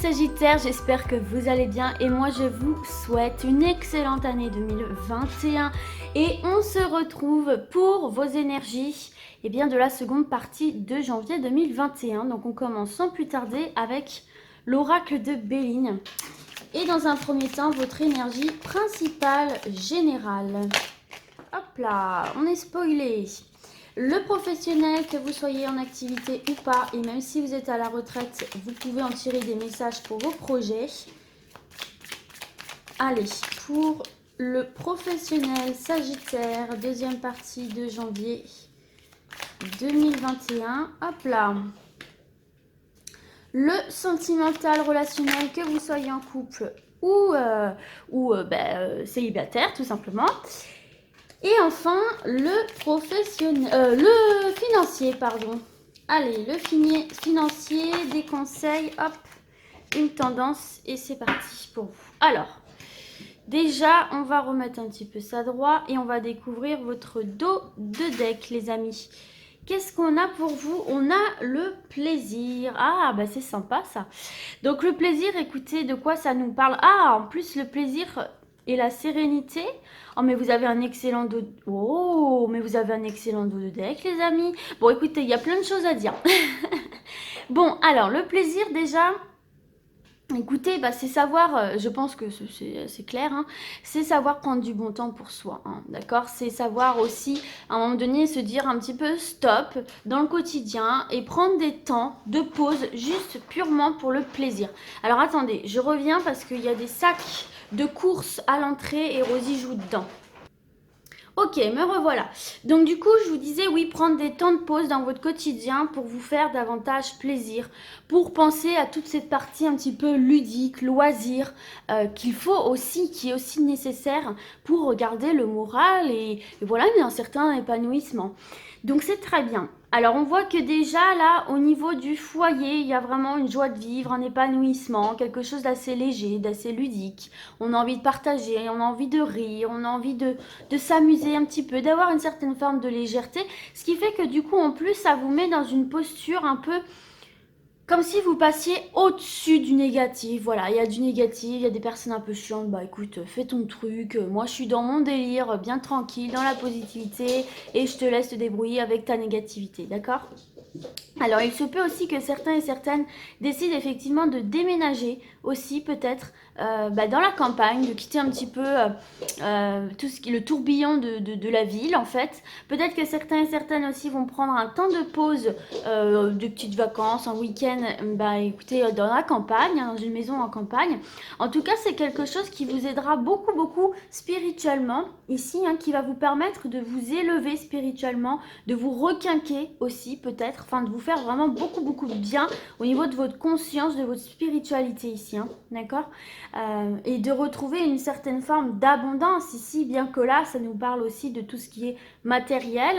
Sagittaires, j'espère que vous allez bien et moi je vous souhaite une excellente année 2021 et on se retrouve pour vos énergies de la seconde partie de janvier 2021. Donc on commence sans plus tarder avec l'oracle de Béline et dans un premier temps votre énergie principale générale. Hop là, on est spoilé. Le professionnel, que vous soyez en activité ou pas, et même si vous êtes à la retraite, vous pouvez en tirer des messages pour vos projets. Allez, pour le professionnel Sagittaire, deuxième partie de janvier 2021. Hop là. Le sentimental relationnel, que vous soyez en couple ou célibataire, tout simplement. Et enfin, le financier, pardon. Allez, le financier, des conseils, hop, une tendance et c'est parti pour vous. Alors, déjà, on va remettre un petit peu ça droit et on va découvrir votre dos de deck, les amis. Qu'est-ce qu'on a pour vous? On a le plaisir. Ah, bah c'est sympa ça. Donc le plaisir, écoutez, de quoi ça nous parle? Ah, en plus, le plaisir et la sérénité. Oh, mais vous avez un excellent dos. Oh, mais vous avez un excellent dos de deck, les amis. Bon, écoutez, il y a plein de choses à dire. Bon, alors, le plaisir, déjà. Écoutez, bah, c'est savoir, je pense que c'est clair, hein, c'est savoir prendre du bon temps pour soi, hein, d'accord? C'est savoir aussi, à un moment donné, se dire un petit peu stop dans le quotidien et prendre des temps de pause juste purement pour le plaisir. Alors attendez, je reviens parce qu'il y a des sacs de courses à l'entrée et Rosie joue dedans. Ok, me revoilà. Donc du coup, je vous disais, oui, prendre des temps de pause dans votre quotidien pour vous faire davantage plaisir, pour penser à toute cette partie un petit peu ludique, loisir, qu'il faut aussi, qui est aussi nécessaire pour regarder le moral et voilà, mais un certain épanouissement. Donc c'est très bien. Alors on voit que déjà là, au niveau du foyer, il y a vraiment une joie de vivre, un épanouissement, quelque chose d'assez léger, d'assez ludique. On a envie de partager, on a envie de rire, on a envie de s'amuser un petit peu, d'avoir une certaine forme de légèreté. Ce qui fait que du coup, en plus, ça vous met dans une posture un peu comme si vous passiez au-dessus du négatif. Voilà, il y a du négatif, il y a des personnes un peu chiantes. Bah écoute, fais ton truc. Moi, je suis dans mon délire, bien tranquille, dans la positivité. Et je te laisse te débrouiller avec ta négativité, d'accord? Alors, il se peut aussi que certains et certaines décident effectivement de déménager aussi peut-être dans la campagne, de quitter un petit peu tout ce qui est le tourbillon de la ville en fait. Peut-être que certains et certaines aussi vont prendre un temps de pause, de petites vacances, un week-end, écoutez, dans la campagne, hein, dans une maison en campagne. En tout cas, c'est quelque chose qui vous aidera beaucoup, beaucoup spirituellement ici, hein, qui va vous permettre de vous élever spirituellement, de vous requinquer aussi peut-être, enfin de vous faire vraiment beaucoup, beaucoup de bien au niveau de votre conscience, de votre spiritualité ici, hein, d'accord? Et de retrouver une certaine forme d'abondance ici, bien que là, ça nous parle aussi de tout ce qui est matériel.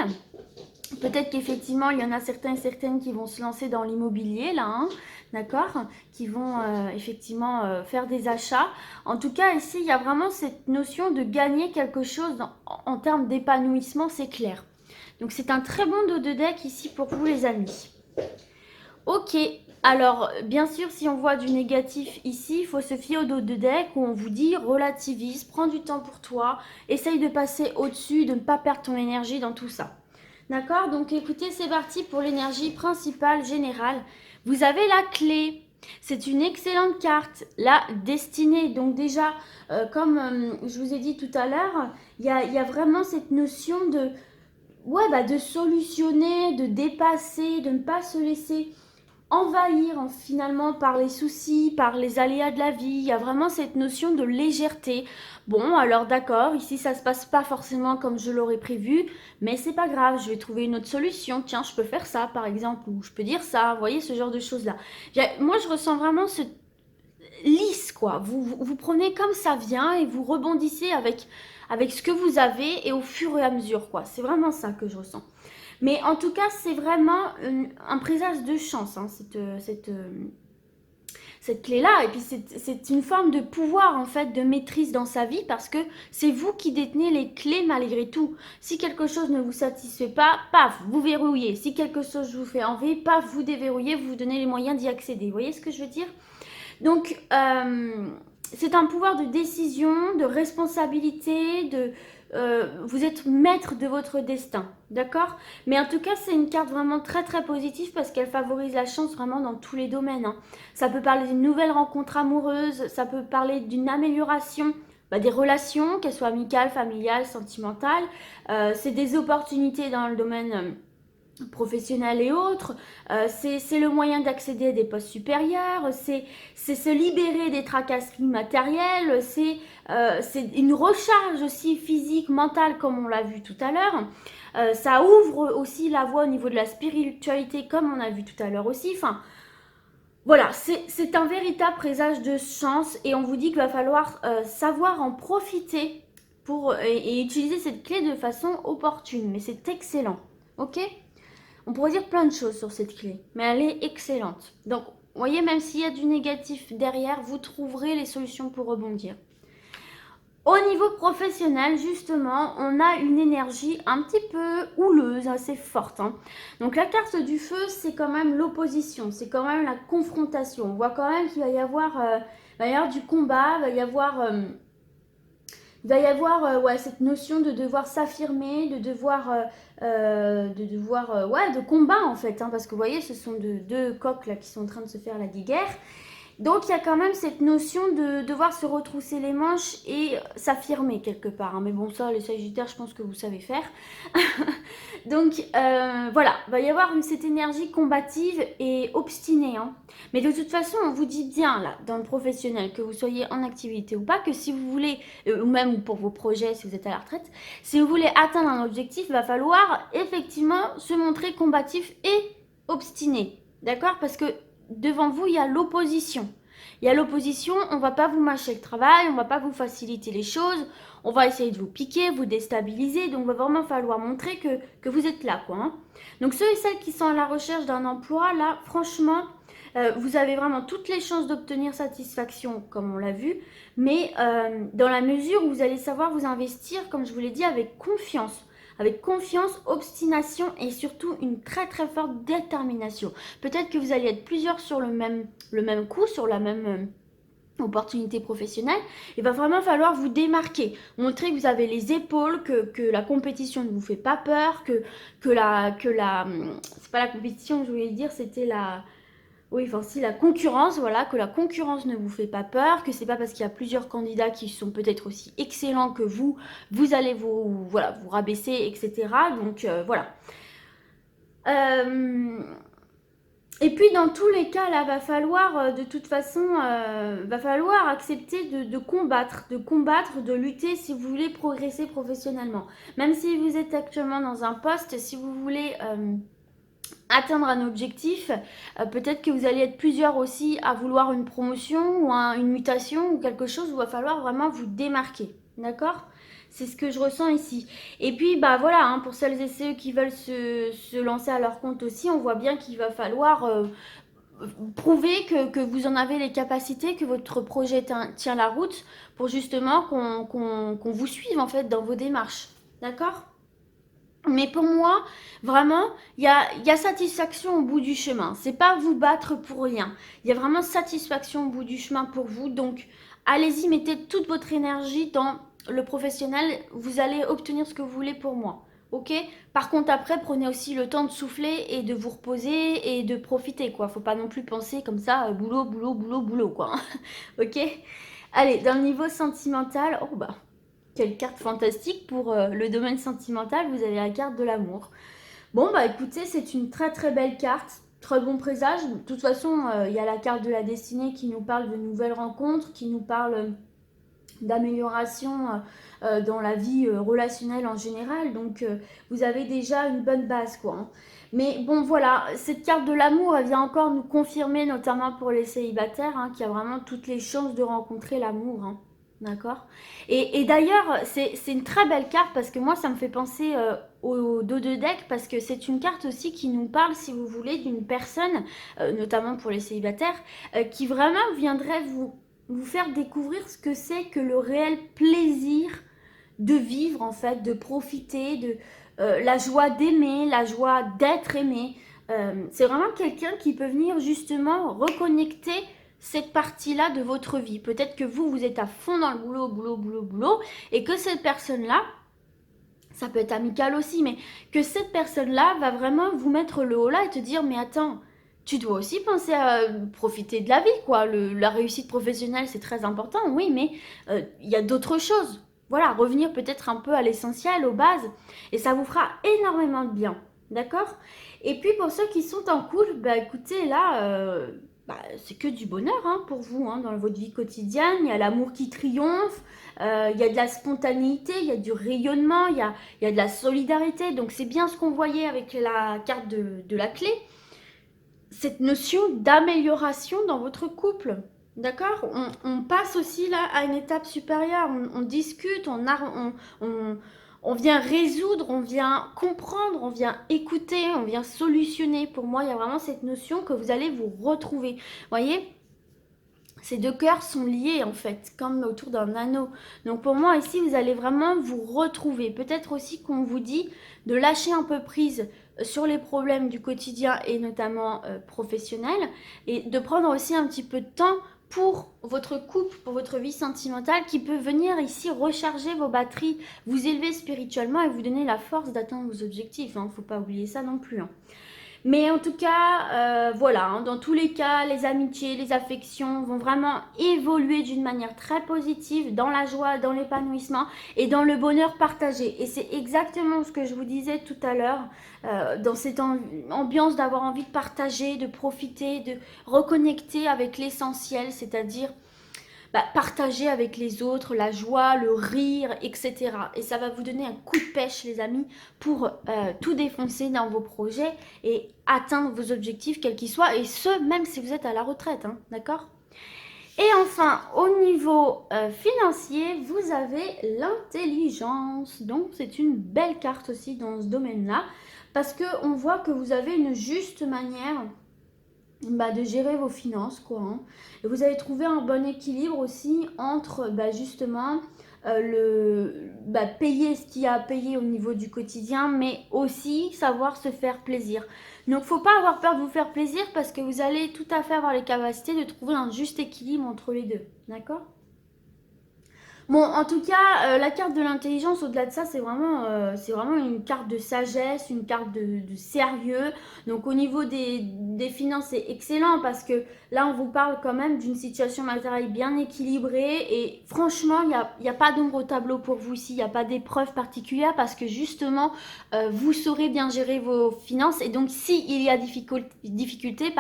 Peut-être qu'effectivement, il y en a certains et certaines qui vont se lancer dans l'immobilier, là, hein, d'accord? Qui vont effectivement faire des achats. En tout cas, ici, il y a vraiment cette notion de gagner quelque chose en termes d'épanouissement, c'est clair. Donc, c'est un très bon dos de deck ici pour vous, les amis. Ok, alors bien sûr, si on voit du négatif ici, il faut se fier au dos de deck où on vous dit relativise, prends du temps pour toi, essaye de passer au-dessus, de ne pas perdre ton énergie dans tout ça. D'accord? Donc écoutez, c'est parti pour l'énergie principale générale. Vous avez la clé. C'est une excellente carte, la destinée. Donc déjà, comme je vous ai dit tout à l'heure, il y a vraiment cette notion de solutionner, de dépasser, de ne pas se laisser envahir finalement par les soucis, par les aléas de la vie. Il y a vraiment cette notion de légèreté. Bon, alors d'accord, ici ça se passe pas forcément comme je l'aurais prévu, mais c'est pas grave, je vais trouver une autre solution. Tiens, je peux faire ça par exemple, ou je peux dire ça, vous voyez, ce genre de choses-là. Moi, je ressens vraiment ce lisse, quoi. Vous prenez comme ça vient et vous rebondissez avec ce que vous avez et au fur et à mesure, quoi. C'est vraiment ça que je ressens. Mais en tout cas, c'est vraiment un présage de chance, hein, cette clé-là. Et puis, c'est une forme de pouvoir, en fait, de maîtrise dans sa vie parce que c'est vous qui détenez les clés malgré tout. Si quelque chose ne vous satisfait pas, paf, vous verrouillez. Si quelque chose vous fait envie, paf, vous déverrouillez, vous vous donnez les moyens d'y accéder. Vous voyez ce que je veux dire ? Donc, c'est un pouvoir de décision, de responsabilité, vous êtes maître de votre destin, d'accord? Mais en tout cas, c'est une carte vraiment très très positive parce qu'elle favorise la chance vraiment dans tous les domaines, hein. Ça peut parler d'une nouvelle rencontre amoureuse, ça peut parler d'une amélioration des relations, qu'elles soient amicales, familiales, sentimentales. C'est des opportunités dans le domaine professionnels et autres, c'est le moyen d'accéder à des postes supérieurs, c'est se libérer des tracasseries matérielles, c'est une recharge aussi physique, mentale comme on l'a vu tout à l'heure. Ça ouvre aussi la voie au niveau de la spiritualité comme on a vu tout à l'heure aussi. Enfin, voilà, c'est un véritable présage de chance et on vous dit qu'il va falloir savoir en profiter et utiliser cette clé de façon opportune. Mais c'est excellent, ok? On pourrait dire plein de choses sur cette clé, mais elle est excellente. Donc, vous voyez, même s'il y a du négatif derrière, vous trouverez les solutions pour rebondir. Au niveau professionnel, justement, on a une énergie un petit peu houleuse, assez forte, hein. Donc, la carte du feu, c'est quand même l'opposition, c'est quand même la confrontation. On voit quand même qu'il va y avoir du combat, il va y avoir... ouais, cette notion de devoir s'affirmer, de combat en fait, hein, parce que vous voyez, ce sont deux coqs là qui sont en train de se faire la guerre. Donc il y a quand même cette notion de devoir se retrousser les manches et s'affirmer quelque part, hein. Mais bon, ça, les Sagittaires, je pense que vous savez faire. Donc voilà, il va y avoir cette énergie combative et obstinée, hein. Mais de toute façon, on vous dit bien là, dans le professionnel, que vous soyez en activité ou pas, que si vous voulez, ou même pour vos projets, si vous êtes à la retraite, si vous voulez atteindre un objectif, il va falloir effectivement se montrer combatif et obstiné. D'accord? Parce que devant vous, il y a l'opposition. Il y a l'opposition, on ne va pas vous mâcher le travail, on ne va pas vous faciliter les choses, on va essayer de vous piquer, vous déstabiliser, donc il va vraiment falloir montrer que vous êtes là, quoi, hein. Donc ceux et celles qui sont à la recherche d'un emploi, là, franchement, vous avez vraiment toutes les chances d'obtenir satisfaction, comme on l'a vu, mais dans la mesure où vous allez savoir vous investir, comme je vous l'ai dit, avec confiance, obstination et surtout une très très forte détermination. Peut-être que vous allez être plusieurs sur le même coup, sur la même opportunité professionnelle. Il va vraiment falloir vous démarquer, montrer que vous avez les épaules, que la compétition ne vous fait pas peur, c'est pas la compétition que je voulais dire, c'était la concurrence, voilà, que la concurrence ne vous fait pas peur, que c'est pas parce qu'il y a plusieurs candidats qui sont peut-être aussi excellents que vous allez vous rabaisser, etc. Donc voilà. Et puis dans tous les cas, là, va falloir de toute façon, va falloir accepter de combattre, de lutter si vous voulez progresser professionnellement. Même si vous êtes actuellement dans un poste, si vous voulez atteindre un objectif, peut-être que vous allez être plusieurs aussi à vouloir une promotion ou une mutation ou quelque chose où il va falloir vraiment vous démarquer, d'accord? C'est ce que je ressens ici. Et puis, voilà, hein, pour celles et ceux qui veulent se lancer à leur compte aussi, on voit bien qu'il va falloir prouver que vous en avez les capacités, que votre projet tient la route pour justement qu'on vous suive en fait dans vos démarches, d'accord? Mais pour moi, vraiment, il y a satisfaction au bout du chemin. C'est pas vous battre pour rien. Il y a vraiment satisfaction au bout du chemin pour vous. Donc, allez-y, mettez toute votre énergie dans le professionnel. Vous allez obtenir ce que vous voulez pour moi. Ok? Par contre, après, prenez aussi le temps de souffler et de vous reposer et de profiter, quoi. Faut pas non plus penser comme ça, boulot, boulot, boulot, boulot, quoi. Ok? Allez, dans le niveau sentimental, oh bah. Quelle carte fantastique pour le domaine sentimental, vous avez la carte de l'amour. Bon, écoutez, c'est une très très belle carte, très bon présage. De toute façon, il y a la carte de la destinée qui nous parle de nouvelles rencontres, qui nous parle d'amélioration dans la vie relationnelle en général. Donc, vous avez déjà une bonne base, quoi, hein. Mais bon, voilà, cette carte de l'amour, elle vient encore nous confirmer, notamment pour les célibataires, hein, qu'il y a vraiment toutes les chances de rencontrer l'amour, hein. D'accord. Et d'ailleurs, c'est une très belle carte parce que moi, ça me fait penser au dos de deck parce que c'est une carte aussi qui nous parle, si vous voulez, d'une personne, notamment pour les célibataires, qui vraiment viendrait vous faire découvrir ce que c'est que le réel plaisir de vivre, en fait, de profiter, de la joie d'aimer, la joie d'être aimé. C'est vraiment quelqu'un qui peut venir justement reconnecter cette partie-là de votre vie. Peut-être que vous êtes à fond dans le boulot, et que cette personne-là, ça peut être amical aussi, mais que cette personne-là va vraiment vous mettre le haut là et te dire, mais attends, tu dois aussi penser à profiter de la vie, quoi. La réussite professionnelle, c'est très important, oui, mais il y a d'autres choses. Voilà, revenir peut-être un peu à l'essentiel, aux bases, et ça vous fera énormément de bien, d'accord? Et puis pour ceux qui sont en couple, bah écoutez, là, c'est que du bonheur hein, pour vous, hein, dans votre vie quotidienne. Il y a l'amour qui triomphe, il y a de la spontanéité, il y a du rayonnement, il y a de la solidarité. Donc c'est bien ce qu'on voyait avec la carte de la clé. Cette notion d'amélioration dans votre couple. D'accord, on passe aussi là à une étape supérieure. On discute, on vient résoudre, on vient comprendre, on vient écouter, on vient solutionner. Pour moi, il y a vraiment cette notion que vous allez vous retrouver. Vous voyez, ces deux cœurs sont liés en fait, comme autour d'un anneau. Donc pour moi ici, vous allez vraiment vous retrouver. Peut-être aussi qu'on vous dit de lâcher un peu prise sur les problèmes du quotidien et notamment professionnels, et de prendre aussi un petit peu de temps pour votre couple, pour votre vie sentimentale, qui peut venir ici recharger vos batteries, vous élever spirituellement et vous donner la force d'atteindre vos objectifs. Il ne faut pas oublier ça non plus. Mais en tout cas, voilà, hein, dans tous les cas, les amitiés, les affections vont vraiment évoluer d'une manière très positive, dans la joie, dans l'épanouissement et dans le bonheur partagé. Et c'est exactement ce que je vous disais tout à l'heure, dans cette ambiance d'avoir envie de partager, de profiter, de reconnecter avec l'essentiel, c'est-à-dire partager avec les autres la joie, le rire, etc. Et ça va vous donner un coup de pêche, les amis, pour tout défoncer dans vos projets et atteindre vos objectifs, quels qu'ils soient, et ce, même si vous êtes à la retraite, hein, d'accord ? Et enfin, au niveau financier, vous avez l'intelligence. Donc, c'est une belle carte aussi dans ce domaine-là, parce qu'on voit que vous avez une juste manière de gérer vos finances, quoi. Hein. Et vous avez trouvé un bon équilibre aussi entre justement payer ce qu'il y a à payer au niveau du quotidien, mais aussi savoir se faire plaisir. Donc faut pas avoir peur de vous faire plaisir, parce que vous allez tout à fait avoir les capacités de trouver un juste équilibre entre les deux, d'accord ? Bon, en tout cas, la carte de l'intelligence, au-delà de ça, c'est vraiment une carte de sagesse, une carte de sérieux. Donc, au niveau des finances, c'est excellent, parce que là, on vous parle quand même d'une situation matérielle bien équilibrée. Et franchement, il n'y a pas d'ombre au tableau pour vous ici. Il n'y a pas d'épreuve particulière, parce que justement, vous saurez bien gérer vos finances. Et donc, s'il y a difficulté,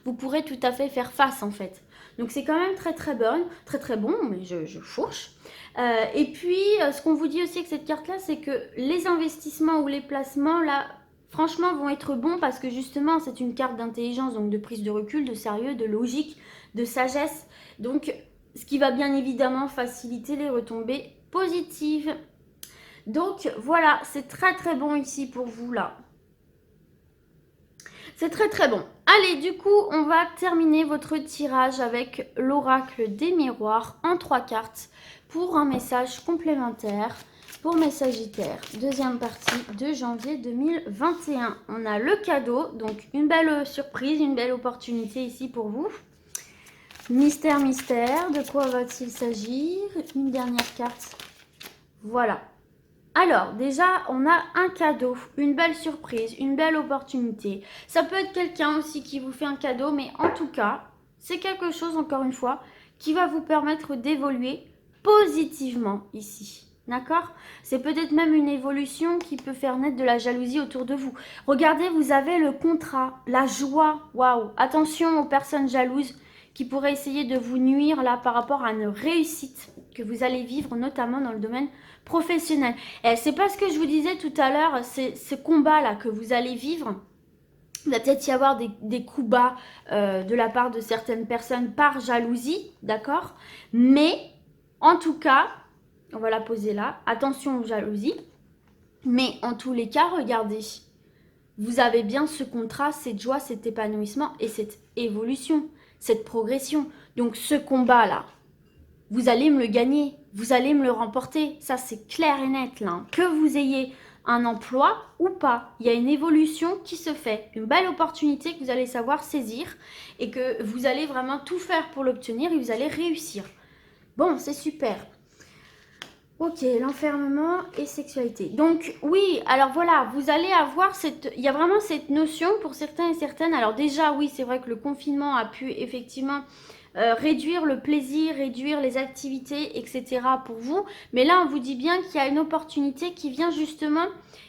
vous pourrez tout à fait faire face, en fait. Donc, c'est quand même très, très bon, mais je fourche. Et puis, ce qu'on vous dit aussi avec cette carte-là, c'est que les investissements ou les placements, là, franchement, vont être bons, parce que justement, c'est une carte d'intelligence, donc de prise de recul, de sérieux, de logique, de sagesse. Donc, ce qui va bien évidemment faciliter les retombées positives. Donc, voilà, c'est très très bon ici pour vous, là. C'est très très bon. Allez, du coup, on va terminer votre tirage avec l'oracle des miroirs en 3 cartes pour un message complémentaire pour mes Sagittaires. Deuxième partie de janvier 2021. On a le cadeau, donc une belle surprise, une belle opportunité ici pour vous. Mystère, mystère, de quoi va-t-il s'agir? Une dernière carte. Voilà. Alors, déjà, on a un cadeau, une belle surprise, une belle opportunité. Ça peut être quelqu'un aussi qui vous fait un cadeau, mais en tout cas, c'est quelque chose, encore une fois, qui va vous permettre d'évoluer positivement ici. D'accord? C'est peut-être même une évolution qui peut faire naître de la jalousie autour de vous. Regardez, vous avez le contrat, la joie. Waouh! Attention aux personnes jalouses qui pourraient essayer de vous nuire là par rapport à une réussite que vous allez vivre, notamment dans le domaine professionnel. Et c'est pas ce que je vous disais tout à l'heure, c'est ce combat-là que vous allez vivre. Il va peut-être y avoir des coups bas de la part de certaines personnes par jalousie, d'accord? Mais, en tout cas, on va la poser là. Attention aux jalousies. Mais en tous les cas, regardez. Vous avez bien ce contrat, cette joie, cet épanouissement et cette évolution, cette progression. Donc, ce combat-là, vous allez me le gagner, vous allez me le remporter. Ça, c'est clair et net, là. Que vous ayez un emploi ou pas. Il y a une évolution qui se fait, une belle opportunité que vous allez savoir saisir et que vous allez vraiment tout faire pour l'obtenir et vous allez réussir. Bon, c'est super. Ok, l'enfermement et sexualité. Donc oui, alors voilà, vous allez avoir il y a vraiment cette notion pour certains et certaines. Alors déjà, oui, c'est vrai que le confinement a pu effectivement réduire le plaisir, réduire les activités, etc. pour vous. Mais là, on vous dit bien qu'il y a une opportunité qui vient justement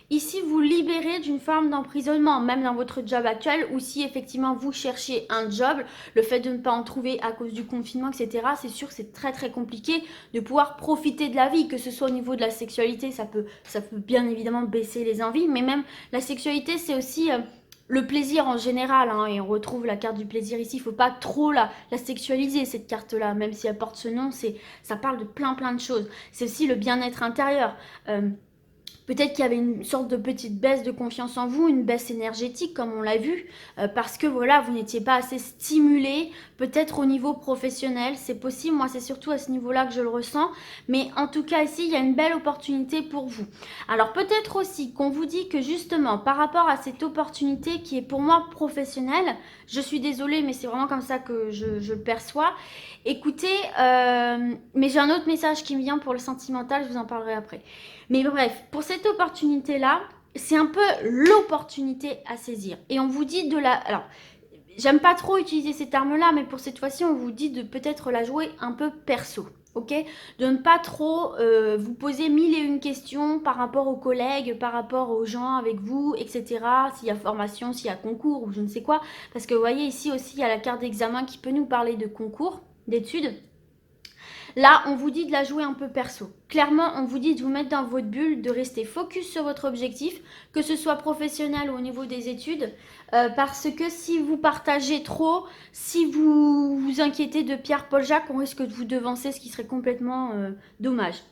ici vous libérer d'une forme d'emprisonnement, même dans votre job actuel, ou si effectivement vous cherchez un job, le fait de ne pas en trouver à cause du confinement, etc. C'est sûr que c'est très très compliqué de pouvoir profiter de la vie, que ce soit au niveau de la sexualité, ça peut bien évidemment baisser les envies, mais même la sexualité, c'est aussi... le plaisir en général, hein, et on retrouve la carte du plaisir ici, il ne faut pas trop la sexualiser cette carte-là, même si elle porte ce nom, ça parle de plein de choses. C'est aussi le bien-être intérieur. Peut-être qu'il y avait une sorte de petite baisse de confiance en vous, une baisse énergétique comme on l'a vu, parce que voilà, vous n'étiez pas assez stimulé, peut-être au niveau professionnel, c'est possible, moi c'est surtout à ce niveau-là que je le ressens, mais en tout cas ici, il y a une belle opportunité pour vous. Alors peut-être aussi qu'on vous dit que justement, par rapport à cette opportunité qui est pour moi professionnelle, je suis désolée, mais c'est vraiment comme ça que je le perçois. Écoutez, mais j'ai un autre message qui me vient pour le sentimental, je vous en parlerai après. Mais bref, pour cette opportunité-là, c'est un peu l'opportunité à saisir. Et on vous dit de la... Alors, j'aime pas trop utiliser ces termes-là, mais pour cette fois-ci, on vous dit de peut-être la jouer un peu perso. Ok, de ne pas trop vous poser mille et une questions par rapport aux collègues, par rapport aux gens avec vous, etc. S'il y a formation, s'il y a concours ou je ne sais quoi. Parce que vous voyez ici aussi, il y a la carte d'examen qui peut nous parler de concours, d'études. Là, on vous dit de la jouer un peu perso. Clairement, on vous dit de vous mettre dans votre bulle, de rester focus sur votre objectif, que ce soit professionnel ou au niveau des études, parce que si vous partagez trop, si vous vous inquiétez de Pierre-Paul Jacques, on risque de vous devancer, ce qui serait complètement dommage.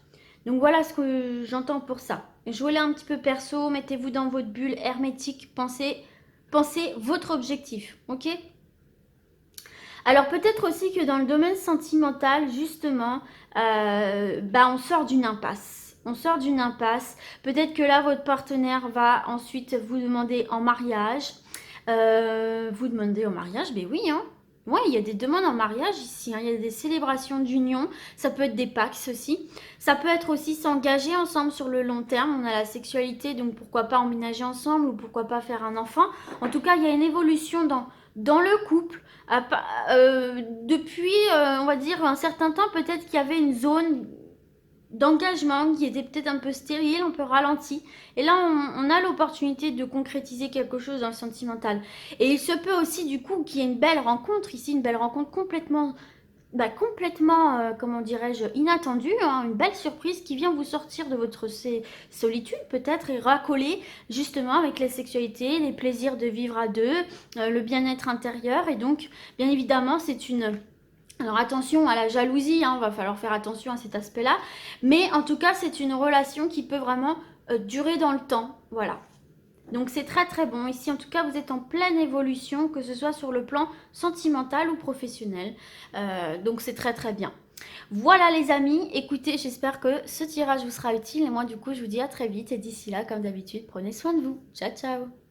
Donc voilà ce que j'entends pour ça. Jouez-la un petit peu perso, mettez-vous dans votre bulle hermétique, pensez votre objectif, ok ? Alors peut-être aussi que dans le domaine sentimental, justement, on sort d'une impasse. On sort d'une impasse. Peut-être que là, votre partenaire va ensuite vous demander en mariage. Vous demandez en mariage, ben oui, hein. Ouais, il y a des demandes en mariage ici, hein. Il y a des célébrations d'union. Ça peut être des Pax aussi. Ça peut être aussi s'engager ensemble sur le long terme. On a la sexualité, donc pourquoi pas emménager ensemble ou pourquoi pas faire un enfant. En tout cas, il y a une évolution dans le couple. Depuis, on va dire, un certain temps, peut-être qu'il y avait une zone d'engagement qui était peut-être un peu stérile, un peu ralenti. Et là, on a l'opportunité de concrétiser quelque chose dans le sentimental. Et il se peut aussi, du coup, qu'il y ait une belle rencontre ici, une belle rencontre complètement... comment dirais-je, inattendue, hein, une belle surprise qui vient vous sortir de votre solitude peut-être et racoler justement avec la sexualité, les plaisirs de vivre à deux, le bien-être intérieur. Et donc, bien évidemment, c'est une... Alors attention à la jalousie, hein, va falloir faire attention à cet aspect-là. Mais en tout cas, c'est une relation qui peut vraiment durer dans le temps. Voilà. Donc c'est très très bon. Ici en tout cas vous êtes en pleine évolution, que ce soit sur le plan sentimental ou professionnel. Donc c'est très très bien. Voilà les amis, écoutez, j'espère que ce tirage vous sera utile. Et moi du coup je vous dis à très vite. Et d'ici là, comme d'habitude, prenez soin de vous. Ciao ciao.